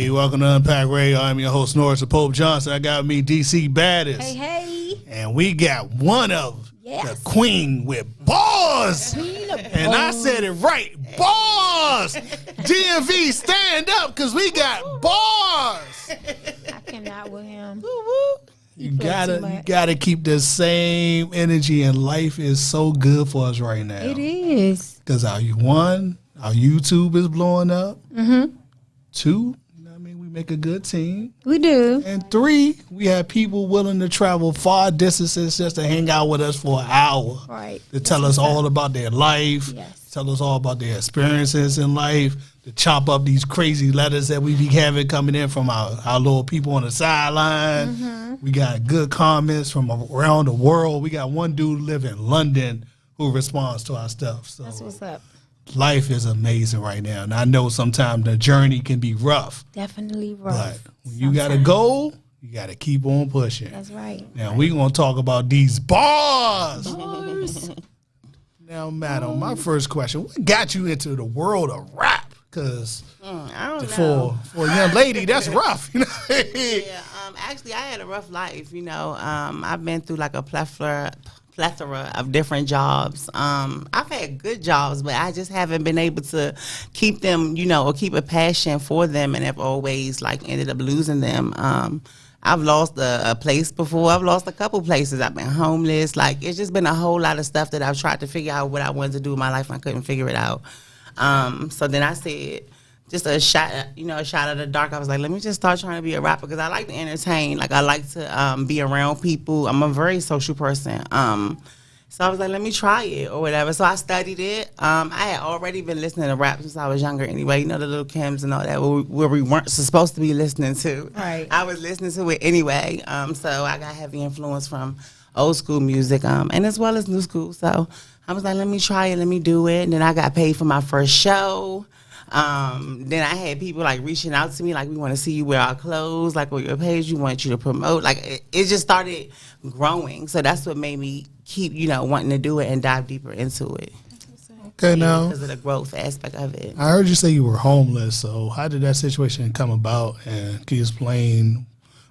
Hey, welcome to Unpack Radio. I'm your host, Norris the Pope Johnson. I got me, DC Baddest. Hey. And we got one of the queen with Barz. And I said it right. Barz. DMV, stand up, because we got Barz. I cannot with him. You gotta keep the same energy, and life is so good for us right now. It is. Because our YouTube is blowing up. Mm-hmm. 2, we make a good team. We do. And 3, we have people willing to travel far distances just to hang out with us for an hour. Right. To tell us all about their life. Yes. Tell us all about their experiences in life. To chop up these crazy letters that we be having coming in from our little people on the sideline. Mm-hmm. We got good comments from around the world. We got one dude live in London who responds to our stuff. So that's what's up. Life is amazing right now. And I know sometimes the journey can be rough. Definitely rough. But when you got a goal, you got to keep on pushing. That's right. Now, we're going to talk about these bars. Now, madam, my first question, what got you into the world of rap? Because for a young lady, that's rough. You know? Yeah, actually, I had a rough life. I've been through like a plethora of different jobs. I've had good jobs, but I just haven't been able to keep them, or keep a passion for them, and have always ended up losing them. I've lost a place before. I've lost a couple places. I've been homeless. It's just been a whole lot of stuff that I've tried to figure out what I wanted to do in my life, and I couldn't figure it out. So then I said, just a shot of the dark. I was like, let me just start trying to be a rapper, because I like to entertain. I like to be around people. I'm a very social person. So I was like, let me try it or whatever. So I studied it. I had already been listening to rap since I was younger anyway. The Little Kims and all that, where we weren't supposed to be listening to. Right. I was listening to it anyway. So I got heavy influence from old school music, and as well as new school. So I was like, let me try it, let me do it. And then I got paid for my first show. Then I had people reaching out to me, we want to see you wear our clothes, on your page, we want you to promote. It just started growing. So that's what made me keep, wanting to do it and dive deeper into it. Okay, now, because of the growth aspect of it. I heard you say you were homeless. So how did that situation come about? And can you explain,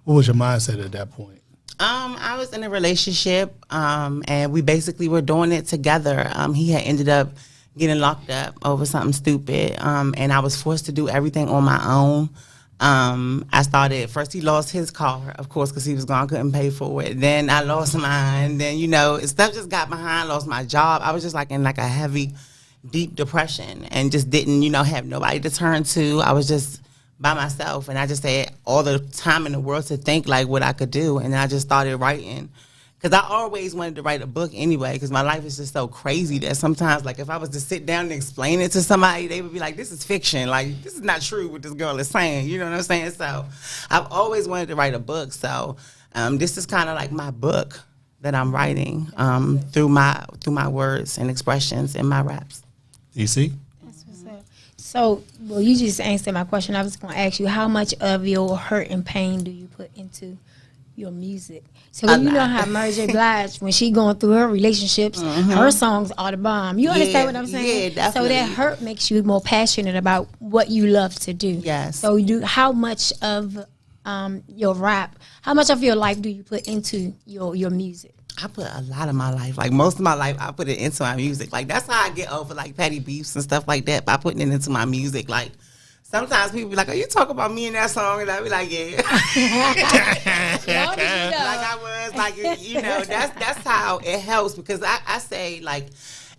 what was your mindset at that point? I was in a relationship, and we basically were doing it together. He had ended up getting locked up over something stupid, and I was forced to do everything on my own. First he lost his car, of course, because he was gone, couldn't pay for it. Then I lost mine. Then, stuff just got behind, lost my job. I was just in a heavy, deep depression, and just didn't, have nobody to turn to. I was just by myself, and I just had all the time in the world to think what I could do, and I just started writing. Because I always wanted to write a book anyway, because my life is just so crazy that sometimes, if I was to sit down and explain it to somebody, they would be like, this is fiction. This is not true what this girl is saying. You know what I'm saying? So I've always wanted to write a book. So this is kind of my book that I'm writing through my words and expressions in my raps. DC? That's what's up. So, you just answered my question. I was going to ask you, how much of your hurt and pain do you put into your music? So you know how Mary J. Blige, when she going through her relationships, her songs are the bomb. You understand what I'm saying? Yeah, definitely. So that hurt makes you more passionate about what you love to do. Yes. So how much of your rap, how much of your life do you put into your music? I put a lot of my life, most of my life, I put it into my music. That's how I get over petty beefs and stuff like that, by putting it into my music. Sometimes people be like, "Oh, you talk about me in that song," and I be like, "Yeah." That's how it helps, because I say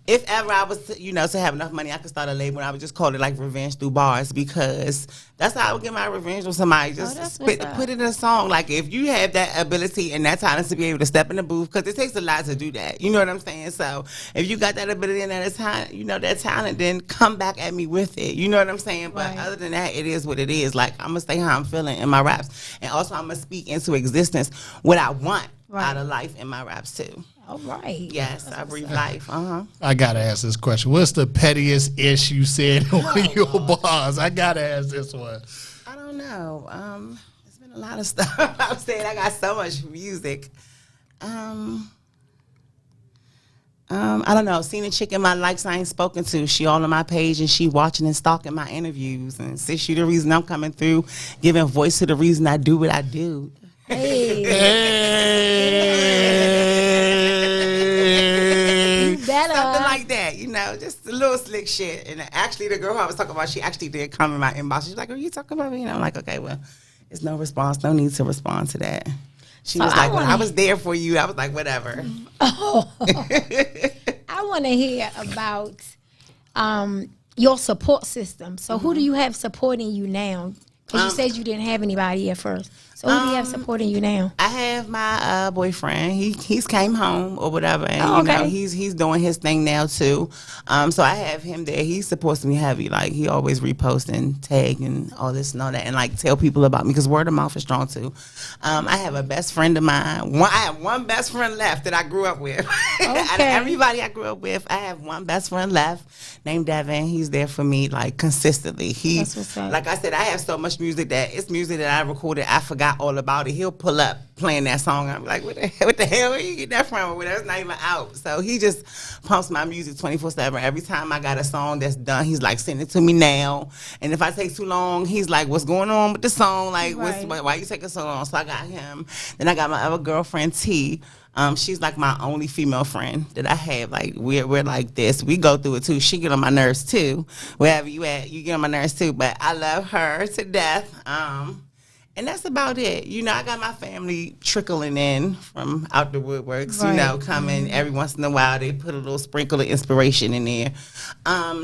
if ever I was to have enough money, I could start a label, and I would just call it Revenge Through Barz, because that's how I would get my revenge on somebody. Just put it in a song. If you have that ability and that talent to be able to step in the booth, because it takes a lot to do that. You know what I'm saying? So if you got that ability and that talent, then come back at me with it. You know what I'm saying? But other than that, it is what it is. I'm gonna say how I'm feeling in my raps, and also I'm gonna speak into existence what I want out of life in my raps too. All right. Yes, I breathe life. I gotta ask this question. What's the pettiest issue you said in one of your bars? I gotta ask this one. I don't know. It's been a lot of stuff. I'm saying I got so much music. I don't know. Seen a chick in my likes I ain't spoken to. She all on my page and she watching and stalking my interviews. And since she the reason I'm coming through, giving voice to the reason I do what I do. Hey. You better. Something like that, you know, just a little slick shit. And actually, the girl I was talking about, she actually did come in my inbox. She's like, "Are you talking about me?" And I'm like, "Okay, well, it's no response. No need to respond to that." She was like, "Well, I was there for you." I was like, "Whatever." Oh. I want to hear about your support system. So who do you have supporting you now? Because you said you didn't have anybody at first. So who do you have supporting you now? I have my boyfriend. He's came home or whatever, and Oh, okay. you know he's doing his thing now too. So I have him there. He supports me heavy. Like he always repost and tag and all this and all that, and like tell people about me because word of mouth is strong too. I have a best friend of mine. I have one best friend left that I grew up with. Out of everybody I grew up with, I have one best friend left named Devin. He's there for me like consistently. That's what's up. Like I said, I have so much music that it's music that I recorded. I forgot all about it. He'll pull up playing that song. I'm like, what the hell? Where you get that from? Well, that's not even out. So he just pumps my music 24/7. Every time I got a song that's done, he's like, send it to me now. And if I take too long, he's like, what's going on with the song? Like, why you taking so long? So I got him. Then I got my other girlfriend, T. She's like my only female friend that I have. Like we're like this. We go through it too. She get on my nerves too. Wherever you at, you get on my nerves too. But I love her to death. And that's about it. You know, I got my family trickling in from out the woodworks, you know, coming every once in a while. They put a little sprinkle of inspiration in there.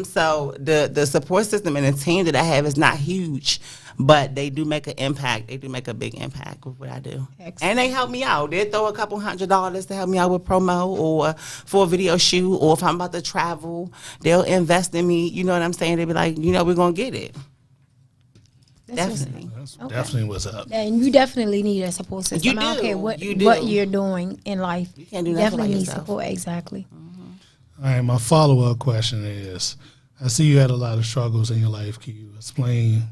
So the support system and the team that I have is not huge, but they do make an impact. They do make a big impact with what I do. Excellent. And they help me out. They throw a couple $100 to help me out with promo or for a video shoot, or if I'm about to travel, they'll invest in me. You know what I'm saying? They'll be like, you know, we're going to get it. Definitely. That's definitely what's up. And you definitely need a support system. You do. I don't care what you're doing in life. You can't do nothing definitely by need yourself. support. Exactly. All right, my follow-up question is, I see you had a lot of struggles in your life. Can you explain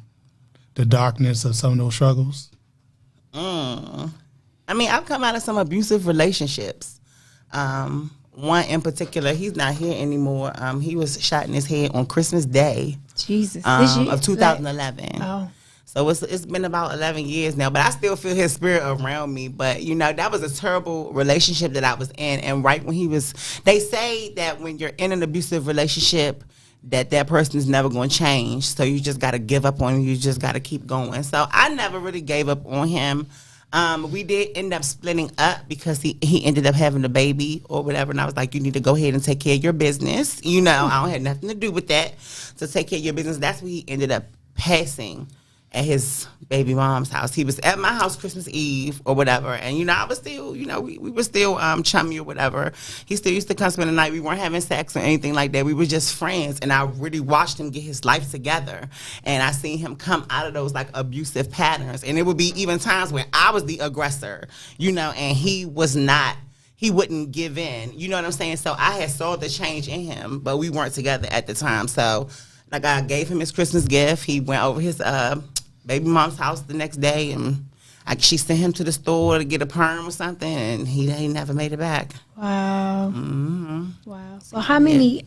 the darkness of some of those struggles? I mean, I've come out of some abusive relationships. One in particular, he's not here anymore. He was shot in his head on Christmas Day Jesus. of 2011. Oh. So it's been about 11 years now, but I still feel his spirit around me. But, you know, that was a terrible relationship that I was in. And right when they say that when you're in an abusive relationship, that person is never going to change. So you just got to give up on him. You just got to keep going. So I never really gave up on him. We did end up splitting up because he ended up having a baby or whatever. And I was like, you need to go ahead and take care of your business. You know, I don't have nothing to do with that. So take care of your business. That's when he ended up passing at his baby mom's house. He was at my house Christmas Eve or whatever. And, you know, I was still, you know, we were still chummy or whatever. He still used to come spend the night. We weren't having sex or anything like that. We were just friends. And I really watched him get his life together. And I seen him come out of those, like, abusive patterns. And it would be even times when I was the aggressor, you know, and he was not. He wouldn't give in. You know what I'm saying? So I had saw the change in him, but we weren't together at the time. So, like, I gave him his Christmas gift. He went over his baby mom's house the next day, and she sent him to the store to get a perm or something, and he never made it back. Wow. Mm-hmm. Wow. So how many,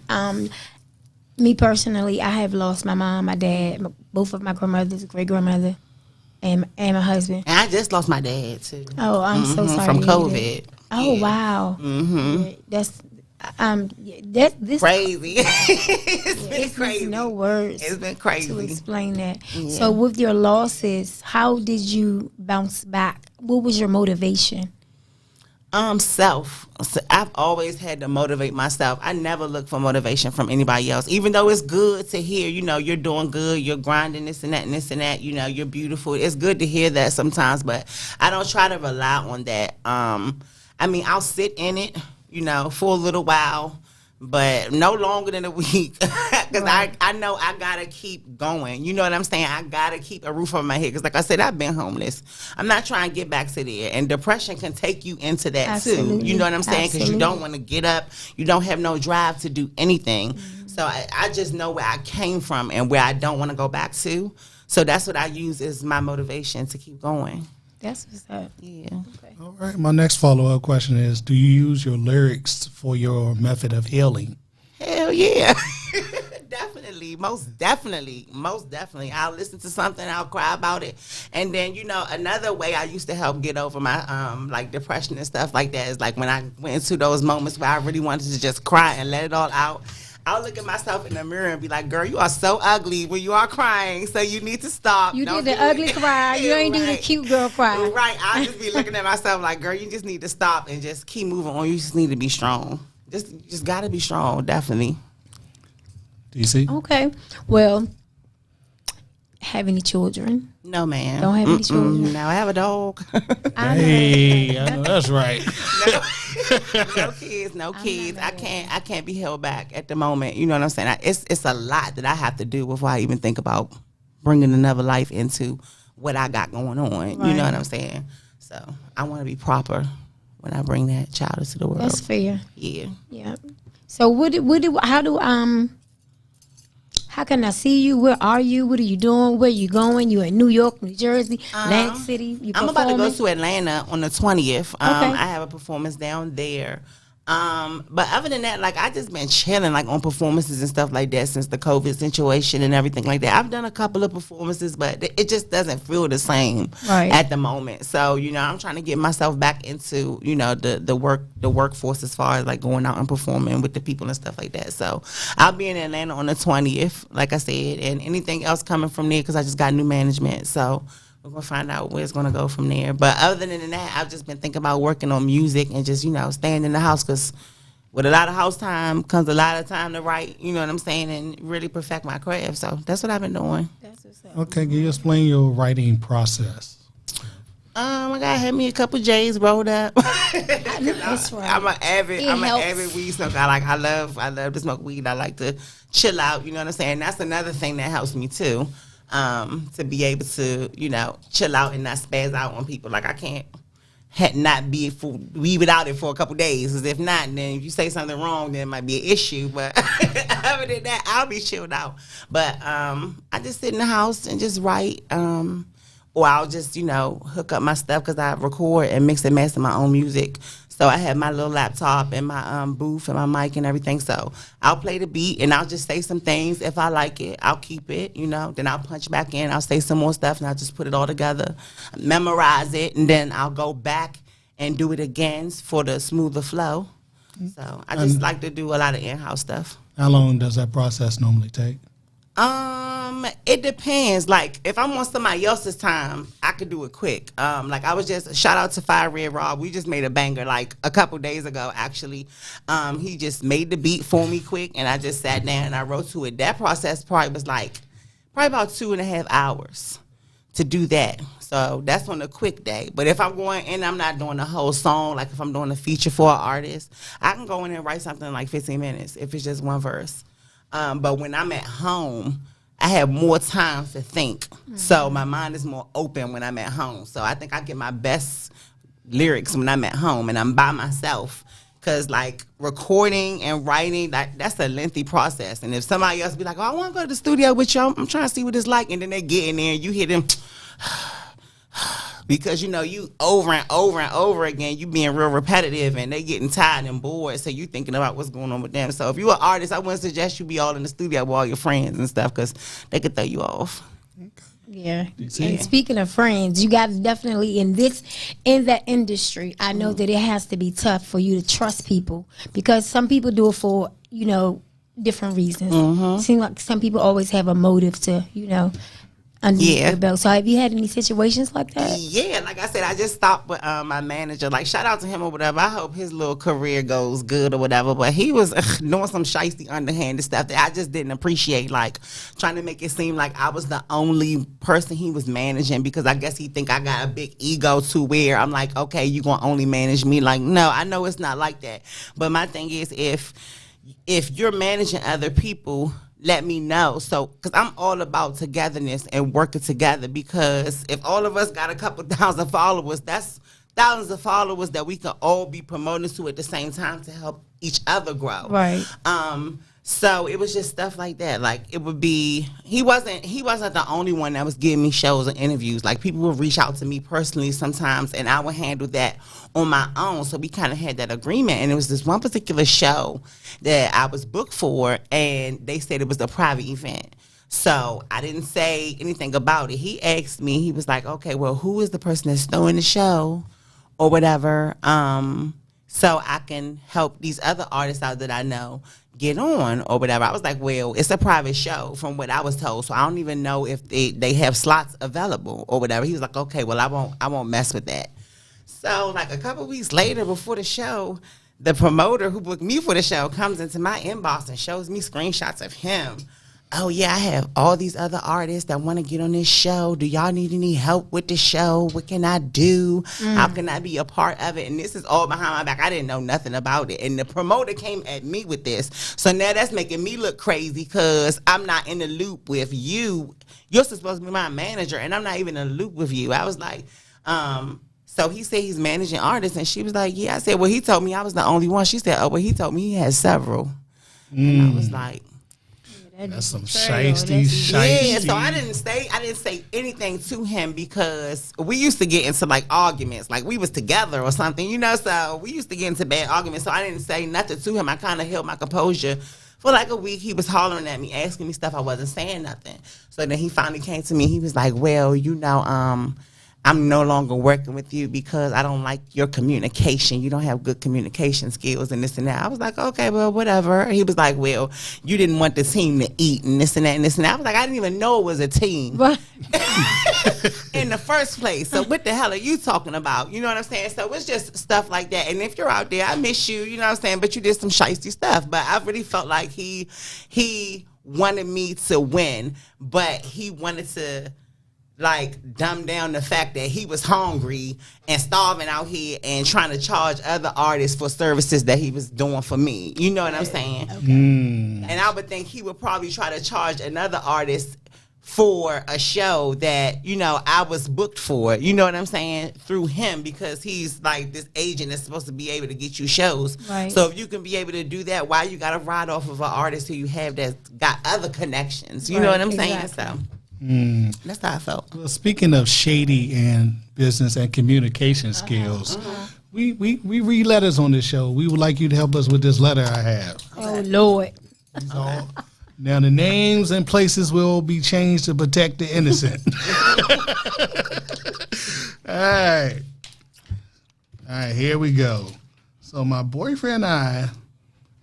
me personally, I have lost my mom, my dad, both of my grandmothers, great-grandmother, and my husband. And I just lost my dad, too. Oh, I'm so sorry. From COVID. Oh, yeah. Wow. Mm-hmm. Yeah, that's crazy. It's been crazy. No words. It's been crazy to explain that. Yeah. So with your losses, how did you bounce back? What was your motivation? Self. So I've always had to motivate myself. I never look for motivation from anybody else, even though it's good to hear, you know, you're doing good, you're grinding this and that and this and that, you know, you're beautiful. It's good to hear that sometimes, but I don't try to rely on that. I mean, I'll sit in it, you know, for a little while, but no longer than a week, because I know I gotta keep going. You know what I'm saying? I gotta keep a roof over my head, because like I said, I've been homeless. I'm not trying to get back to there, and depression can take you into that too. You know what I'm saying? Because you don't want to get up, you don't have no drive to do anything. Mm-hmm. So I just know where I came from and where I don't want to go back to. So that's what I use as my motivation to keep going. That's what's up. Yeah. Okay. All right. My next follow-up question is, do you use your lyrics for your method of healing? Hell yeah. Definitely. Most definitely. I'll listen to something, I'll cry about it. And then, another way I used to help get over my like depression and stuff like that is like when I went into those moments where I really wanted to just cry and let it all out. I'll look at myself in the mirror and be like, girl, you are so ugly when you are crying, so you need to stop. You Don't did the do ugly it. cry. You ain't do the Right. cute girl cry. Right. I'll just be looking at myself like, girl, you just need to stop and just keep moving on. You just need to be strong. Just got to be strong, definitely. DC? Okay. Well, have any children? No, man. Don't have any children? No, I have a dog. Hey, I know that's right. No kids. I can't be held back at the moment. You know what I'm saying? It's a lot that I have to do before I even think about bringing another life into what I got going on. Right. You know what I'm saying? So I want to be proper when I bring that child into the world. That's fair. Yeah. Yeah. So how can I see you? Where are you? What are you doing? Where you going? You in New York, New Jersey, Atlantic City? You I'm about to go performing? to Atlanta on the 20th. Okay. I have a performance down there. But other than that, like I just been chilling like on performances and stuff like that since the COVID situation and everything like that. I've done a couple of performances, but it just doesn't feel the same at the moment. So, I'm trying to get myself back into, the workforce as far as like going out and performing with the people and stuff like that. So I'll be in Atlanta on the 20th, like I said, and anything else coming from there because I just got new management. So we're going to find out where it's going to go from there. But other than that, I've just been thinking about working on music and just, staying in the house because with a lot of house time comes a lot of time to write, you know what I'm saying, and really perfect my craft. So that's what I've been doing. That's what's up. Okay, can you explain your writing process? I got had me a couple J's rolled up. That's right. I'm an avid helps. weed smoker. I love to smoke weed. I like to chill out, you know what I'm saying? That's another thing that helps me too. To be able to, chill out and not spaz out on people. Like I can't not be without it for a couple days. Because if not, then if you say something wrong, then it might be an issue. But other than that, I'll be chilled out. But I just sit in the house and just write. Or I'll just, hook up my stuff because I record and mix and master my own music. So I have my little laptop and my booth and my mic and everything. So I'll play the beat and I'll just say some things. If I like it, I'll keep it, Then I'll punch back in. I'll say some more stuff and I'll just put it all together, memorize it, and then I'll go back and do it again for the smoother flow. So I just like to do a lot of in-house stuff. How long does that process normally take? It depends. Like if I'm on somebody else's time, I could do it quick. Like I was just shout out to Fire Red Rob. We just made a banger like a couple days ago. Actually, he just made the beat for me quick, and I just sat down and I wrote to it. That process probably was probably about 2.5 hours to do that. So that's on a quick day. But if I'm going in, I'm not doing the whole song. Like if I'm doing a feature for an artist, I can go in and write something in like 15 minutes if it's just one verse. But when I'm at home, I have more time to think. Mm-hmm. So my mind is more open when I'm at home. So I think I get my best lyrics when I'm at home and I'm by myself. Because, like, recording and writing, that's a lengthy process. And if somebody else be like, oh, I want to go to the studio with you, I'm trying to see what it's like. And then they get in there and you hear them. Because, you over and over and over again, you being real repetitive and they getting tired and bored. So you thinking about what's going on with them. So if you're an artist, I wouldn't suggest you be all in the studio with all your friends and stuff because they could throw you off. Yeah. And speaking of friends, you got definitely in that industry, I know that it has to be tough for you to trust people because some people do it for, different reasons. It seems like some people always have a motive to, underneath your belt. So have you had any situations like that? Yeah, like I said, I just stopped with my manager. Like, shout out to him or whatever. I hope his little career goes good or whatever. But he was doing some shiesty, underhanded stuff that I just didn't appreciate. Like, trying to make it seem like I was the only person he was managing because I guess he think I got a big ego to where I'm like, okay, you gonna only manage me. Like, no, I know it's not like that. But my thing is, if you're managing other people, let me know. So, because I'm all about togetherness and working together because if all of us got a couple thousand followers, that's thousands of followers that we can all be promoting to at the same time to help each other grow. Right. So it was just stuff like that. Like it would be, he wasn't the only one that was giving me shows and interviews. Like people would reach out to me personally sometimes, and I would handle that on my own. So we kind of had that agreement. And it was this one particular show that I was booked for, and they said it was a private event. So I didn't say anything about it. He asked me, he was like, okay, well, who is the person that's throwing the show or whatever, so I can help these other artists out that I know get on or whatever. I was like, well, it's a private show from what I was told, so I don't even know if they have slots available or whatever. He was like, okay, well, I won't mess with that. So like a couple weeks later before the show, the promoter who booked me for the show comes into my inbox and shows me screenshots of him. Oh, yeah, I have all these other artists that want to get on this show. Do y'all need any help with the show? What can I do? How can I be a part of it? And this is all behind my back. I didn't know nothing about it. And the promoter came at me with this. So now that's making me look crazy because I'm not in the loop with you. You're supposed to be my manager, and I'm not even in the loop with you. I was like, so he said he's managing artists, and she was like, yeah. I said, well, he told me I was the only one. She said, oh, well, he told me he has several. And I was like, that's some shiesty. Yeah, so I didn't say anything to him because we used to get into like arguments, like we was together or something, you know. So we used to get into bad arguments. So I didn't say nothing to him. I kind of held my composure for like a week. He was hollering at me, asking me stuff. I wasn't saying nothing. So then he finally came to me. He was like, "Well, you know, I'm no longer working with you because I don't like your communication. You don't have good communication skills and this and that." I was like, okay, well, whatever. He was like, well, you didn't want the team to eat and this and that and this and that. I was like, I didn't even know it was a team in the first place. So what the hell are you talking about? You know what I'm saying? So it's just stuff like that. And if you're out there, I miss you, you know what I'm saying? But you did some shiesty stuff. But I really felt like he wanted me to win, but he wanted to like dumb down the fact that he was hungry and starving out here and trying to charge other artists for services that he was doing for me. You know what I'm saying? Okay. And I would think he would probably try to charge another artist for a show that, you know, I was booked for, you know what I'm saying, through him, because he's like this agent that's supposed to be able to get you shows. Right. So if you can be able to do that, why you got to ride off of an artist who you have that's got other connections? You know what I'm saying? So that's how I felt. Well, speaking of shady and business and communication skills, we read letters on this show. We would like you to help us with this letter I have. Oh, Lord. Now, the names and places will be changed to protect the innocent. All right, here we go. So my boyfriend and I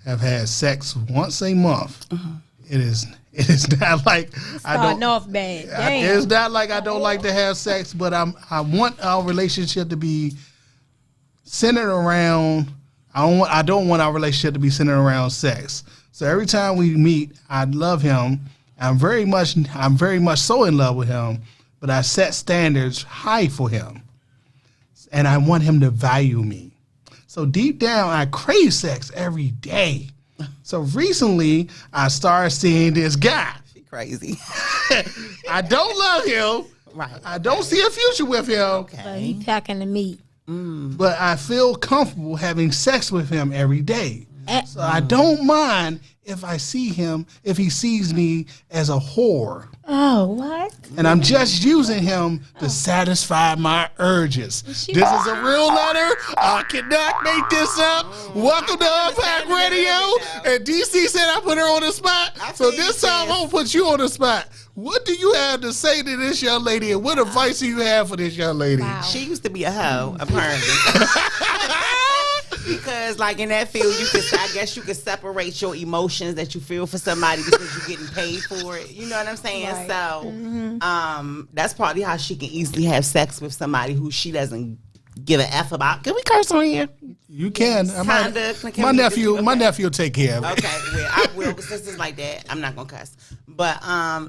have had sex once a month. It is not like I don't. Off bad. It's not like I don't like to have sex, but I want our relationship to be centered around. I don't want our relationship to be centered around sex. So every time we meet, I love him. I'm very much so in love with him, but I set standards high for him, and I want him to value me. So deep down, I crave sex every day. So recently, I started seeing this guy. She crazy. I don't love him. Right. I don't see a future with him. Okay. But he packing the meat. But I feel comfortable having sex with him every day. So I don't mind if he sees me as a whore. Oh, what? And I'm just using him to satisfy my urges. This is a real letter. I cannot make this up. Welcome to Unpack Radio. And DC said I put her on the spot. So this time I'm going to put you on the spot. What do you have to say to this young lady? And what advice do you have for this young lady? Wow. She used to be a hoe, apparently. Because, like, in that field, I guess you could separate your emotions that you feel for somebody because you're getting paid for it. You know what I'm saying? Right. So, that's probably how she can easily have sex with somebody who she doesn't give a F about. Can we curse on here? You can. My nephew will take care of it. Okay, well, I will, but since it's like that, I'm not going to cuss. But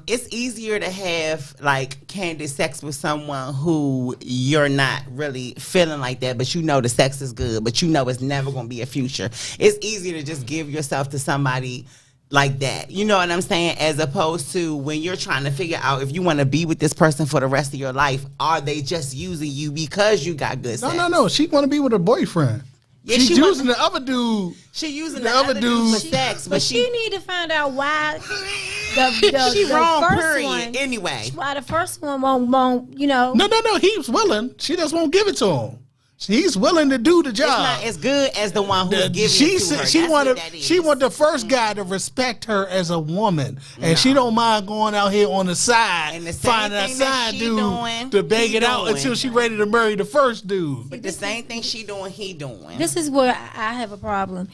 it's easier to have, like, candid sex with someone who you're not really feeling like that, but you know the sex is good, but you know it's never going to be a future. It's easier to just give yourself to somebody like that. You know what I'm saying? As opposed to when you're trying to figure out if you want to be with this person for the rest of your life, are they just using you because you got good sex? No. She want to be with her boyfriend. Yeah, she's using the other dude. She using the other dude for sex, but she need to find out why she the wrong. first Period. one, Anyway, why the first one won't you know? No. He's willing. She just won't give it to him. He's willing to do the job. It's not as good as the one who's giving it to her. She want the first guy to respect her as a woman, and she don't mind going out here on the side and finding a side dude to beg it out until she ready to marry the first dude. But the same thing she doing, he doing. This is where I have a problem.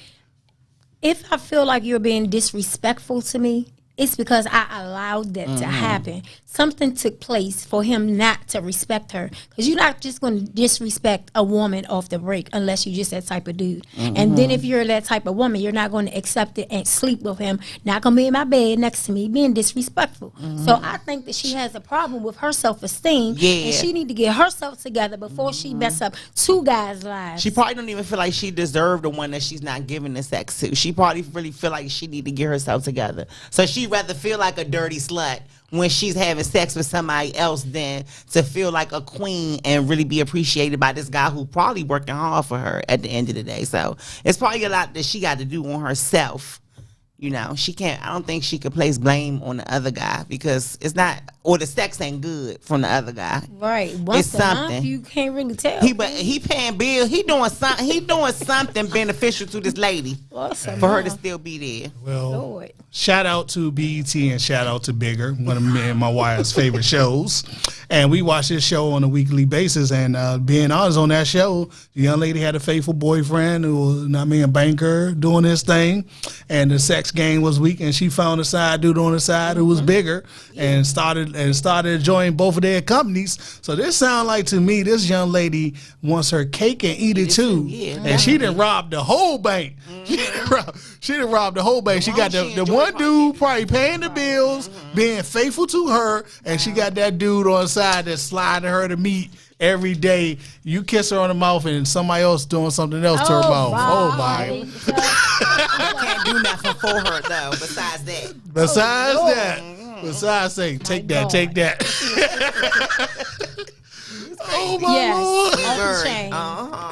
If I feel like you're being disrespectful to me, it's because I allowed that to happen. Something took place for him not to respect her. Because you're not just going to disrespect a woman off the break unless you're just that type of dude. And then if you're that type of woman, you're not going to accept it and sleep with him. Not going to be in my bed next to me being disrespectful. So I think that she has a problem with her self-esteem. Yeah. And she need to get herself together before she mess up two guys' lives. She probably don't even feel like she deserved the one that she's not giving the sex to. She probably really feel like she need to get herself together. So she rather feel like a dirty slut when she's having sex with somebody else than to feel like a queen and really be appreciated by this guy who probably working hard for her at the end of the day. So it's probably a lot that she got to do on herself. You know, she can't. I don't think she could place blame on the other guy because it's not, or the sex ain't good from the other guy. Right. Once it's a month, you can't really tell. He paying bills. He doing something. He doing something beneficial to this lady for her to still be there. Well, Lord. Shout out to BET and shout out to Bigger, one of me and my wife's favorite shows. And we watch this show on a weekly basis. And being honest, on that show, the young lady had a faithful boyfriend who was, a banker doing his thing. And the sex game was weak. And she found a side dude on the side who was bigger and started enjoying both of their companies. So this sounds like to me, this young lady wants her cake and eat it too. Yeah, and she done robbed the whole bank. She done robbed the whole bank. She got the one dude probably paying the bills, being faithful to her, and she got that dude on the side that's sliding her to meet every day. You kiss her on the mouth and somebody else doing something else to her mouth. Oh my. I can't do nothing for her though, besides that. Besides saying, take that. Oh my Lord! Off the chain.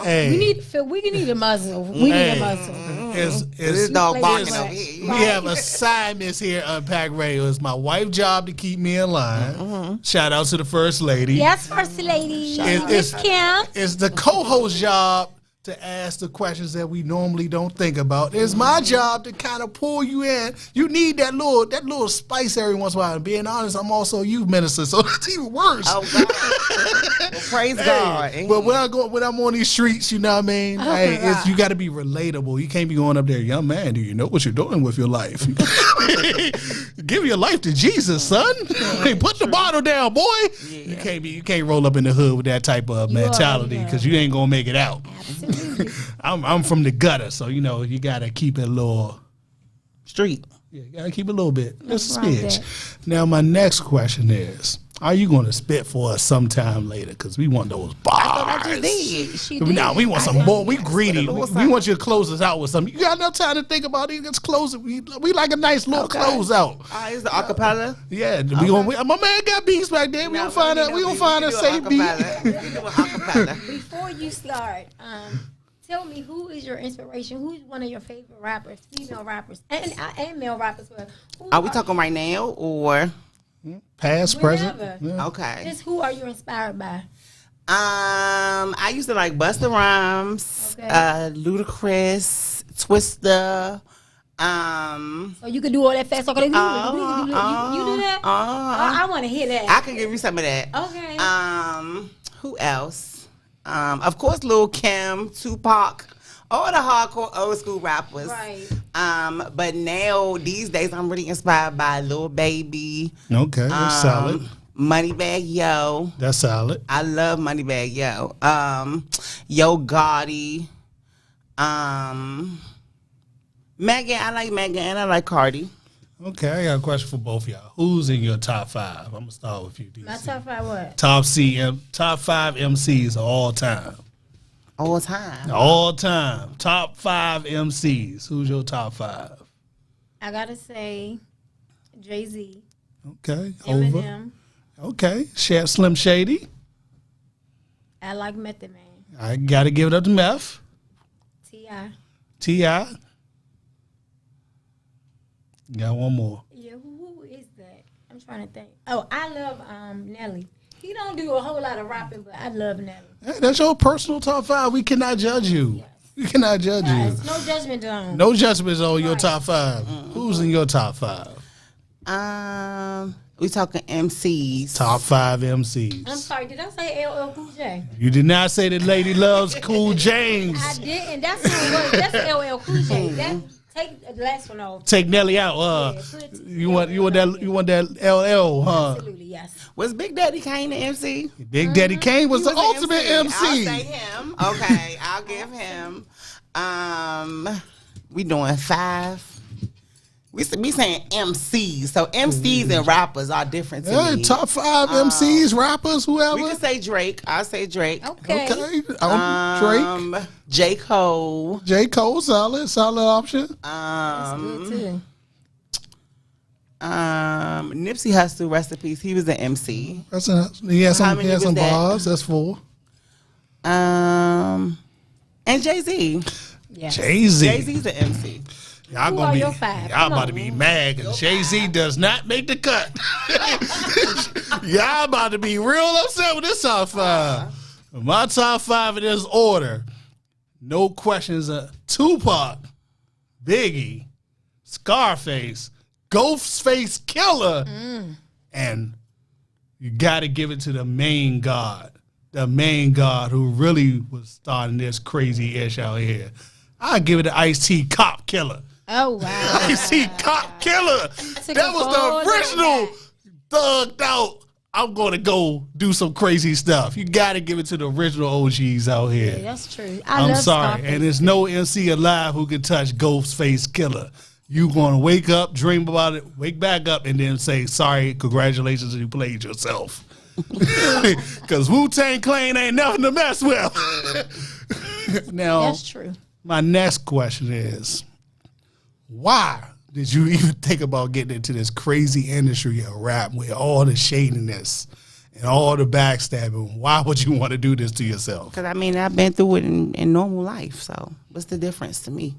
Hey. We need a muzzle. We need a muzzle. This dog barking over here. We have assignments here on Pack Radio. It's my wife's job to keep me in line. Shout out to the First Lady. Yes, First Lady. It's Kim. It's the co-host job to ask the questions that we normally don't think about. It's my job to kind of pull you in. You need that little spice every once in a while. And being honest, I'm also a youth minister, so it's even worse. Oh God! Well, praise God. But when I'm on these streets, you know what I mean? You got to be relatable. You can't be going up there, young man. Do you know what you're doing with your life? Give your life to Jesus, son. Hey, put the bottle down, boy. Yeah. You can't roll up in the hood with that type of mentality because you ain't gonna make it out. Absolutely. I'm from the gutter, so you gotta keep it a little street. Yeah, you gotta keep it a little bit. Just a smidge. Now my next question is, are you gonna spit for us sometime later? Because we want those bars. I just did. Now we want some more. We greedy. We want you to close us out with something. You got enough time to think about it. Let's close it. We like a nice little close out. Is the acapella? Yeah, my man got beats back there. We gonna find a safe beat. Before you start, tell me, who is your inspiration? Who's one of your favorite rappers, female rappers, and male rappers? Are we talking right now or past, present? Yeah. Okay. Just who are you inspired by? I used to like Busta Rhymes, Ludacris, Twista. So you could do all that fast talking. You do that? I want to hear that. I can give you some of that. Okay. Who else? Of course, Lil' Kim, Tupac, all the hardcore old school rappers. Right. But now these days, I'm really inspired by Lil Baby. Okay, that's solid. Moneybag Yo. That's solid. I love Moneybag Yo. Yo Gotti. Megan. I like Megan and I like Cardi. Okay, I got a question for both of y'all. Who's in your top 5? I'm gonna start with you, DC. My top 5 what? Top 5 MCs of all time. All time. All time. Top 5 MCs. Who's your top 5? I gotta say, Jay-Z. Okay. Eminem. Okay. Slim Shady. I like Method Man. I gotta give it up to Meth. T.I. T.I. Got one more. Yeah, who is that? I'm trying to think. Oh, I love Nelly. He don't do a whole lot of rapping, but I love Nelly. Hey, that's your personal top 5. We cannot judge you. Yes. We cannot judge you. Yes, no judgment on. No judgments on your top 5. Who's in your top 5? We talking MCs. Top 5 MCs. I'm sorry, did I say LL Cool J? You did not say the lady loves Cool James. I didn't. That's who it was. That's LL Cool J. Take the last one off. Take Nelly out. You want that LL, huh? Absolutely, yes. Was Big Daddy Kane the MC? Big Daddy Kane was the ultimate MC. I'll say him. Okay, I'll give him. We doing 5. We saying MCs. So MCs and rappers are different to me. Top 5 MCs, rappers, whoever. We can say Drake. I'll say Drake. Okay. Drake. J. Cole. J. Cole, solid option. That's good too. Nipsey Hussle, rest in peace. He was an MC. He had some that? bars. That's 4. And Jay-Z. Yeah. Jay-Z. Jay-Z's an MC. Y'all Who gonna are be, your 5? y'all Come about on. to be mad because Jay-Z does not make the cut. Y'all about to be real upset with this top 5. My top 5 in this order, no questions. Tupac, Biggie, Scarface, Ghostface Killer, and you got to give it to the main god who really was starting this crazy ish out here. I'll give it to Ice-T, Cop Killer. Oh, wow. Ice-T, Cop Killer. That was the original thugged out. I'm going to go do some crazy stuff. You got to give it to the original OGs out here. Yeah, that's true. I'm sorry. Scarface. And there's no MC alive who can touch Ghostface Killer. You going to wake up, dream about it, wake back up, and then say, sorry, congratulations, you played yourself. Because Wu-Tang Clan ain't nothing to mess with. Now, That's true. my next question is, why did you even think about getting into this crazy industry of rap with all the shadiness and all the backstabbing? Why would you want to do this to yourself? Because, I mean, I've been through it in normal life, so what's the difference to me?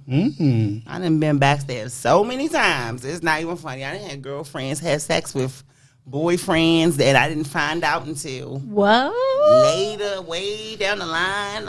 I done been backstabbed so many times. It's not even funny. I done had girlfriends, had sex with boyfriends that I didn't find out until What? later, way down the line.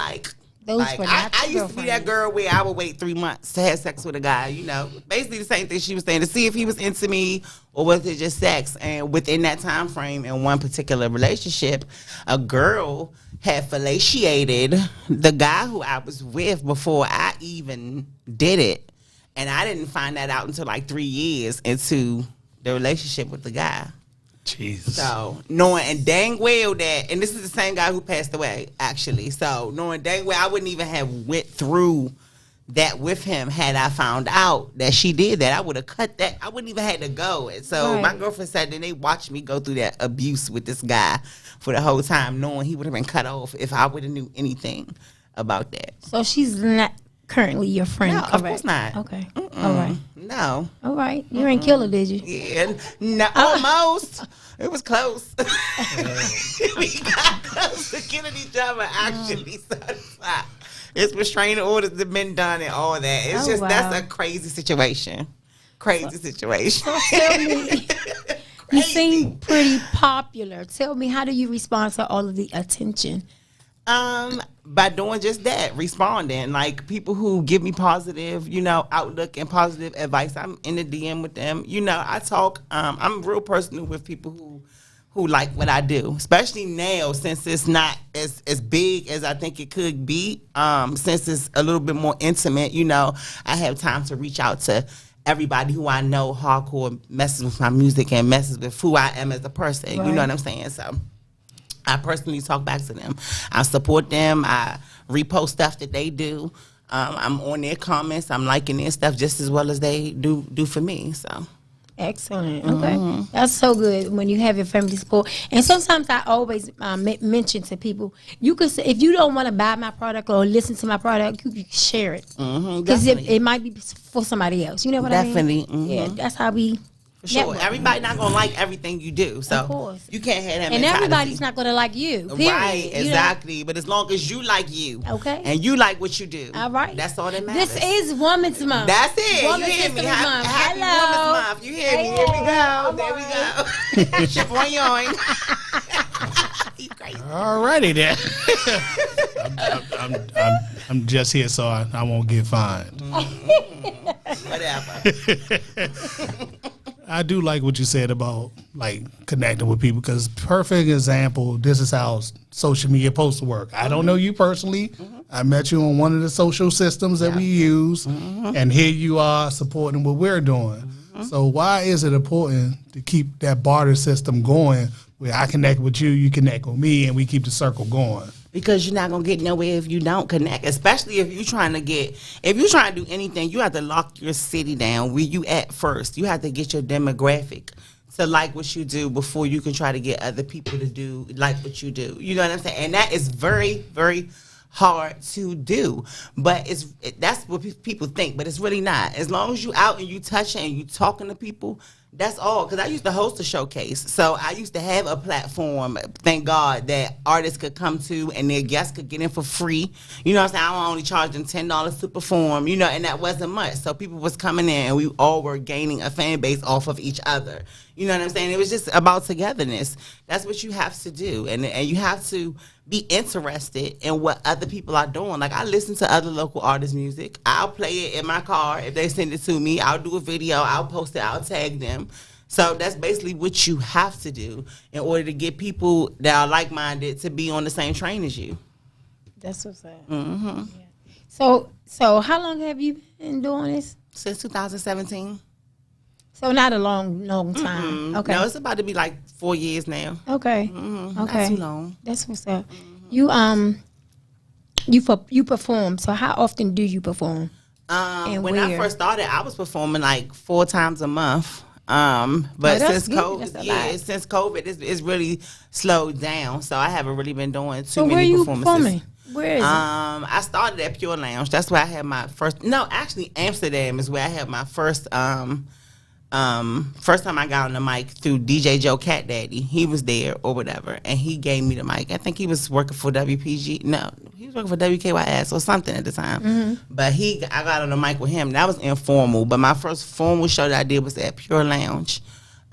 Those were not I your used to be that girl where I would wait 3 months to have sex with a guy, you know. Basically the same thing she was saying, to see if he was into me or was it just sex. And within that time frame in one particular relationship, a girl had fellatiated the guy who I was with before I even did it. And I didn't find that out until like 3 years into the relationship with the guy. Jesus. So, knowing and dang well that, and this is the same guy who passed away, actually. So, knowing dang well I wouldn't even have went through that with him had I found out that she did that. I would have cut that. I wouldn't even had to go. And so, my girlfriend said that they watched me go through that abuse with this guy for the whole time, knowing he would have been cut off if I would have knew anything about that. So she's not currently your friend, No, correct? of course not. Okay. All right. No. All right. You ain't kill her, did you? Yeah, no, almost. It was close. We got close to killing each other, actually. So it's restraining orders that been done and all that. It's just, that's a crazy situation. Crazy situation. So tell me, you seem pretty popular. Tell me, how do you respond to all of the attention? By doing just that, responding. Like, people who give me positive, outlook and positive advice, I'm in the DM with them. I talk. I'm real personal with people who like what I do, especially now since it's not as big as I think it could be. Since it's a little bit more intimate, I have time to reach out to everybody who I know hardcore messes with my music and messes with who I am as a person. Right. You know what I'm saying? So I personally talk back to them. I support them. I repost stuff that they do. I'm on their comments. I'm liking their stuff just as well as they do for me. So excellent. Okay, that's so good when you have your family support. And sometimes I always mention to people, you could say, if you don't want to buy my product or listen to my product, you can share it because it might be for somebody else. You know what I mean? Definitely. Yeah, that's how we For sure. Network. Everybody not gonna like everything you do. So Of course. you can't have that And mentality. everybody's not going to like you. Period. Right, You know? exactly. But as long as you like you, Okay. and you like what you do, All right. that's all that matters. This is Women's Month. That's it. Women's You hear me? History Month. Happy Hello. Women's Month. You hear me? Here we go. There we go. Chip on yoing. You crazy. Alrighty then. I'm just here so I won't get fined. Whatever. I do like what you said about like connecting with people because perfect example. This is how social media supposed to work. I don't know you personally. I met you on one of the social systems that we use, and here you are supporting what we're doing. So why is it important to keep that barter system going where I connect with you, you connect with me, and we keep the circle going? Because you're not gonna get nowhere if you don't connect. Especially if you're trying to do anything, you have to lock your city down where you at first. You have to get your demographic to like what you do before you can try to get other people to do like what you do. You know what I'm saying? And that is very, very hard to do. But that's what people think, but it's really not. As long as you out and you touching and you talking to people, that's all. Because I used to host a showcase. So I used to have a platform, thank God, that artists could come to and their guests could get in for free. You know what I'm saying? I only charged them $10 to perform, you know, and that wasn't much. So people was coming in and we all were gaining a fan base off of each other. You know what I'm saying? It was just about togetherness. That's what you have to do. And you have to be interested in what other people are doing. Like, I listen to other local artists' music. I'll play it in my car. If they send it to me, I'll do a video. I'll post it. I'll tag them. So that's basically what you have to do in order to get people that are like-minded to be on the same train as you. That's what's up. Mm-hmm. Yeah. So how long have you been doing this? Since 2017. So not a long time. Mm-hmm. Okay. No, it's about to be like 4 years now. Okay. Mm-hmm. Okay. Not too long. That's what's up. You you perform. So how often do you perform? And when I where? first started, I was performing like 4 times a month. But that's since good. That's a lot. since COVID, it's really slowed down. So I haven't really been doing too So where many you performances. performing? Where is it? I started at Pure Lounge. That's where I had my first. No, actually, Amsterdam is where I had my first. First time I got on the mic through DJ Joe Cat Daddy. He was there or whatever, and he gave me the mic. I think he was working for WPG. No, he was working for WKYS or something at the time. Mm-hmm. But I got on the mic with him. That was informal. But my first formal show that I did was at Pure Lounge.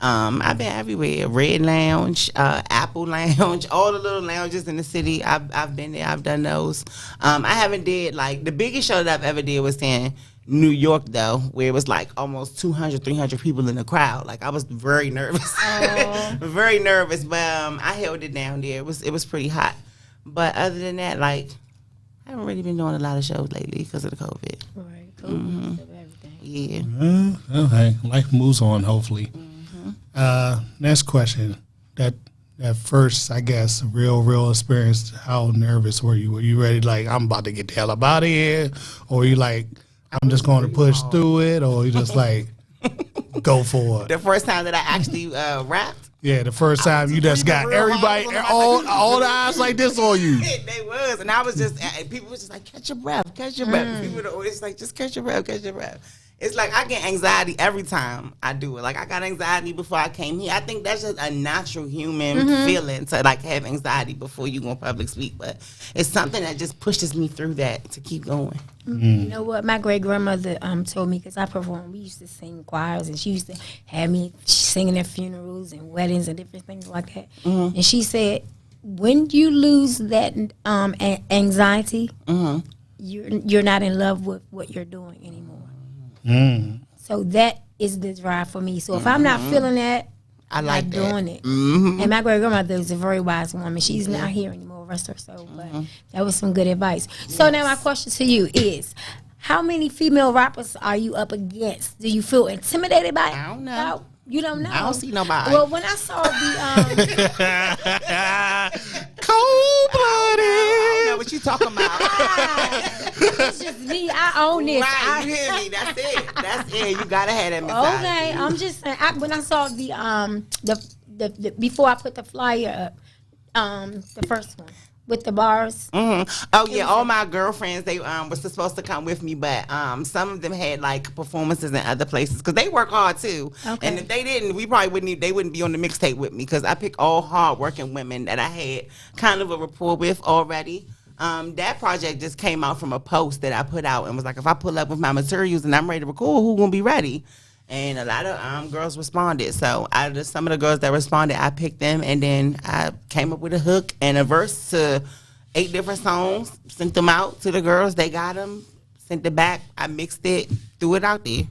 I've been everywhere. Red Lounge, Apple Lounge, all the little lounges in the city. I've been there. I've done those. I haven't did like the biggest show that I've ever did was in New York though, where it was like almost 200, 300 people in the crowd. Like I was very nervous, very nervous. But I held it down there. It was pretty hot. But other than that, like I haven't really been doing a lot of shows lately because of the COVID. Right. COVID stuff, everything. Yeah. Okay, life moves on. Hopefully. Next question. That first, I guess, real experience. How nervous were you? Were you ready? Like I'm about to get the hell up out of here, or were you like I'm just going to push through it, or you just like go for it? The first time that I actually rapped. Yeah, the first time you just got everybody, all the eyes like this on you. They was, and I was just, people was just like, catch your breath, catch your breath. People were always like, just catch your breath, catch your breath. It's like I get anxiety every time I do it. Like I got anxiety before I came here. I think that's just a natural human feeling to like have anxiety before you go public speak. But it's something that just pushes me through that to keep going. You know what? My great grandmother told me because I performed. We used to sing choirs, and she used to have me singing at funerals and weddings and different things like that. And she said, when you lose that anxiety, you're not in love with what you're doing anymore. So that is the drive for me. So if I'm not feeling that, I'm like not that. doing it. And my great grandmother is a very wise woman. She's not here anymore, rest her soul. But that was some good advice. So now my question to you is, how many female rappers are you up against? Do you feel intimidated by it? I don't know. You don't know? I don't see nobody. Well, when I saw the Cold-blooded. I don't know what you talking about. it's just me. I own this. Right, you hear me? That's it. That's it. You gotta have that mentality. Okay, I'm just saying. When I saw the before I put the flyer up, the first one with the Barz? Oh yeah, all my girlfriends, they were supposed to come with me, but some of them had like performances in other places because they work hard too. Okay. And if they didn't, we probably wouldn't be on the mixtape with me because I pick all hard working women that I had kind of a rapport with already. That project just came out from a post that I put out and was like, if I pull up with my materials and I'm ready to record, who gonna be ready? And a lot of girls responded. So out of some of the girls that responded, I picked them, and then I came up with a hook and a verse to 8 different songs, sent them out to the girls. They got them, sent it back. I mixed it, threw it out there.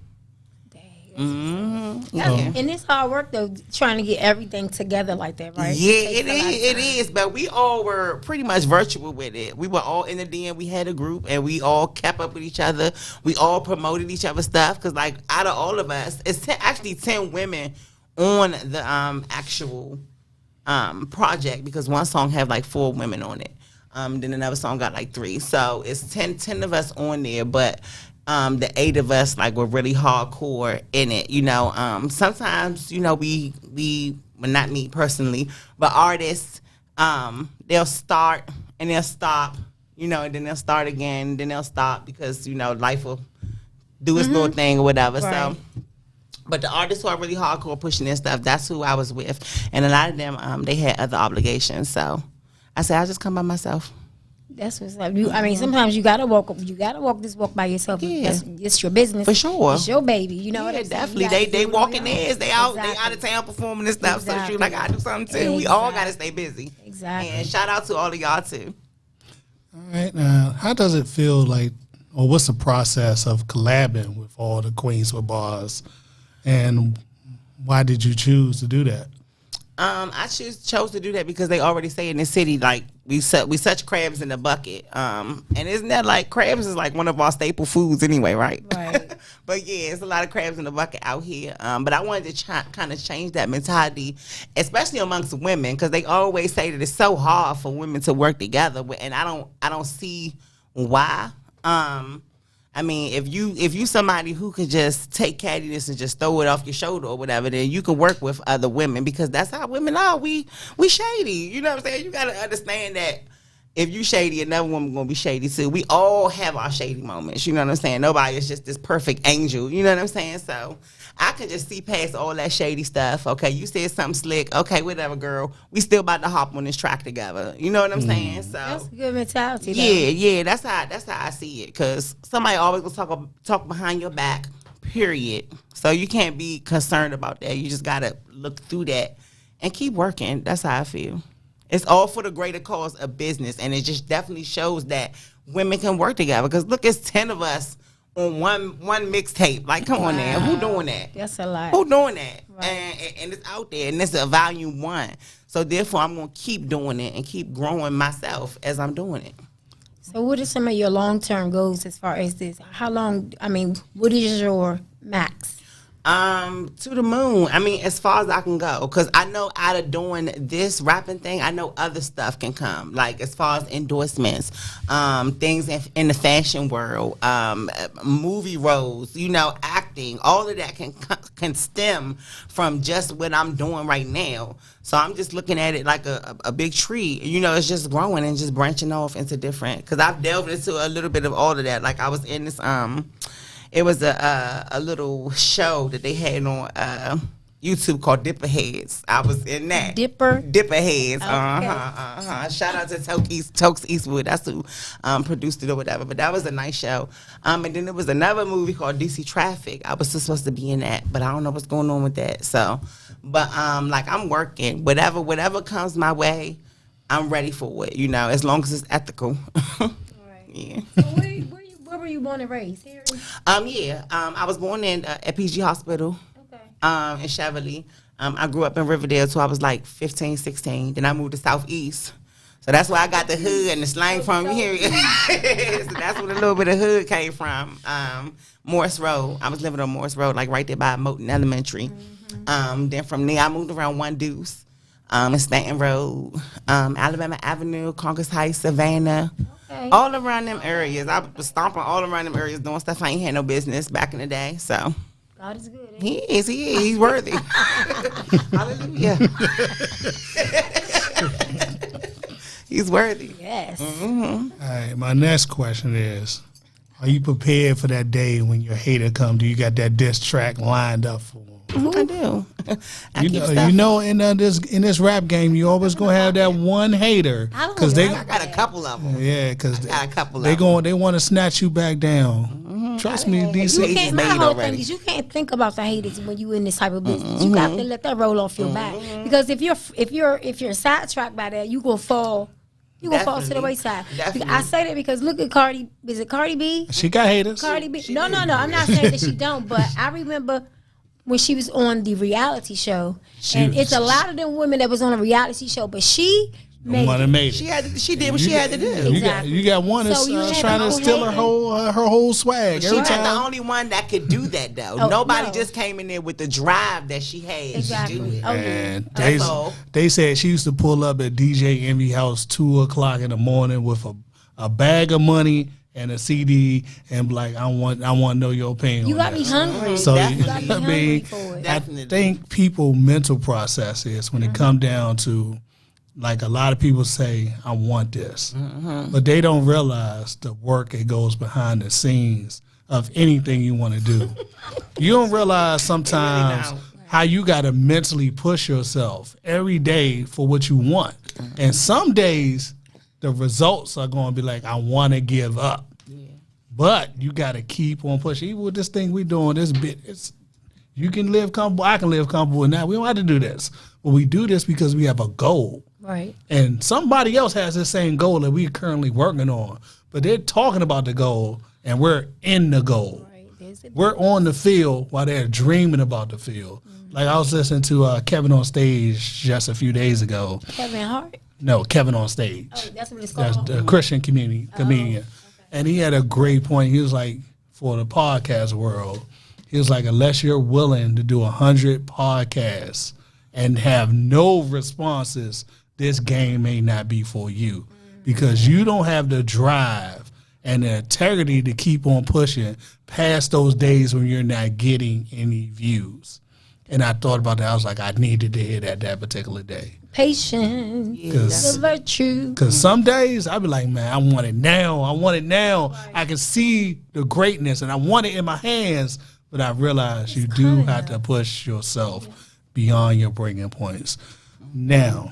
Yeah. And it's hard work though, trying to get everything together like that, right? Yeah, it is. But we all were pretty much virtual with it. We were all in the DM. We had a group, and we all kept up with each other. We all promoted each other's stuff because, like, out of all of us, it's actually 10 women on the actual project because one song had like 4 women on it. Then another song got like 3. So it's 10 of us on there, but the 8 of us like were really hardcore in it, you know. Sometimes, you know, we well, not me personally, but artists, they'll start and they'll stop, you know, and then they'll start again, then they'll stop because, you know, life will do its little thing or whatever. Right. So, but the artists who are really hardcore pushing their stuff, that's who I was with, and a lot of them, they had other obligations. So I said, I'll just come by myself. That's what's up. I mean, sometimes you gotta walk this walk by yourself. Yeah. It's your business. For sure. It's your baby. You know what I'm definitely. saying? They walking theirs. They out of town performing and stuff. So shoot, like I do something too. Exactly. We all gotta stay busy. Exactly. And shout out to all of y'all too. All right, now how does it feel like, or what's the process of collabing with all the queens with Barz, and why did you choose to do that? I chose to do that because they already say in the city, like, we such crabs in the bucket. And isn't that like, crabs is like one of our staple foods anyway, right? Right. But yeah, it's a lot of crabs in the bucket out here. But I wanted to kind of change that mentality, especially amongst women, because they always say that it's so hard for women to work together, and I don't see why. I mean, if you somebody who could just take cattiness and just throw it off your shoulder or whatever, then you can work with other women because that's how women are. We shady. You know what I'm saying? You got to understand that if you shady, another woman gonna be shady too. We all have our shady moments. You know what I'm saying? Nobody is just this perfect angel. You know what I'm saying? So I can just see past all that shady stuff. Okay, you said something slick. Okay, whatever, girl. We still about to hop on this track together. You know what I'm saying? So that's a good mentality. Yeah. That's how I see it. Cause somebody always gonna talk behind your back. Period. So you can't be concerned about that. You just gotta look through that and keep working. That's how I feel. It's all for the greater cause of business, and it just definitely shows that women can work together. Because look, it's 10 of us on one mixtape. Like, come on now, who doing that? That's a lot. Who doing that? Right. And it's out there, and it's a volume 1. So therefore, I'm gonna keep doing it and keep growing myself as I'm doing it. So, what are some of your long-term goals as far as this? How long? I mean, what is your max? To the moon. I mean, as far as I can go, because I know out of doing this rapping thing, I know other stuff can come. Like as far as endorsements, things in the fashion world, movie roles, you know, acting. All of that can stem from just what I'm doing right now. So I'm just looking at it like a big tree. You know, it's just growing and just branching off into different. Because I've delved into a little bit of all of that. Like I was in this it was a little show that they had on YouTube called Dipper Heads. I was in that. Dipper Heads. Okay. Shout out to Tokes Eastwood. That's who produced it or whatever. But that was a nice show. And then there was another movie called DC Traffic. I was supposed to be in that, but I don't know what's going on with that. So, but like I'm working. Whatever comes my way, I'm ready for it. You know, as long as it's ethical. Right. Yeah. So where were you born and raised? Here? I was born at PG Hospital. Okay. In Cheverly. I grew up in Riverdale till I was like 15, 16. Then I moved to Southeast. So that's where I got the hood and the slang from here. So that's where a little bit of hood came from. Morris Road. I was living on Morris Road, like right there by Moton Elementary. Mm-hmm. Then from there, I moved around One Deuce, in Stanton Road, Alabama Avenue, Congress Heights, Savannah. Okay. All around them areas. I was stomping all around them areas doing stuff I ain't had no business back in the day. So God is good. He is. He's worthy. Hallelujah. He's worthy. Yes. All right, my next question is, are you prepared for that day when your hater come? Do you got that diss track lined up for him? I do. You know, in this rap game, you always gonna have that one hater I got a couple of them. Yeah, because they want to snatch you back down. Trust me, DC. My whole thing is you can't think about the haters when you in this type of business. You got to let that roll off your back, because if you're sidetracked by that, you gonna fall. You gonna fall to the wayside. I say that because look at Cardi. Is it Cardi B? She got haters. Cardi B. No. I'm not saying that she don't, but I remember when she was on the reality show, it's a lot of them women that was on a reality show, but she made it. She did what she had to do. Exactly. You got one that's trying to steal her whole swag. She's not the only one that could do that though. Nobody just came in there with the drive that she had. Exactly. To do it. And they said she used to pull up at DJ Envy House 2:00 in the morning with a bag of money and a CD and be like, I want to know your opinion. You got me hungry. So I think people mental process is when it come down to, like, a lot of people say, I want this, but they don't realize the work that goes behind the scenes of anything you want to do. You don't realize sometimes how you got to mentally push yourself every day for what you want, and some days the results are going to be like, I want to give up. Yeah. But you got to keep on pushing. Even with this thing we doing, this bit, you can live comfortable. I can live comfortable now. We don't have to do this. But we do this because we have a goal. Right. And somebody else has the same goal that we're currently working on. But they're talking about the goal, and we're in the goal. Right. We're on the field while they're dreaming about the field. Mm-hmm. Like I was listening to Kevin on Stage just a few days ago. Kevin Hart? No, Kevin on Stage. Oh, that's what it's called. That's the Christian comedian. Okay. And he had a great point. He was like, for the podcast world, he was like, unless you're willing to do 100 podcasts and have no responses, this game may not be for you, because you don't have the drive and the integrity to keep on pushing past those days when you're not getting any views. And I thought about that. I was like, I needed to hear that particular day. Patience, the virtue. Because some days I be like, man, I want it now. Right. I can see the greatness and I want it in my hands. But I realize you do have to push yourself beyond your breaking points. Now,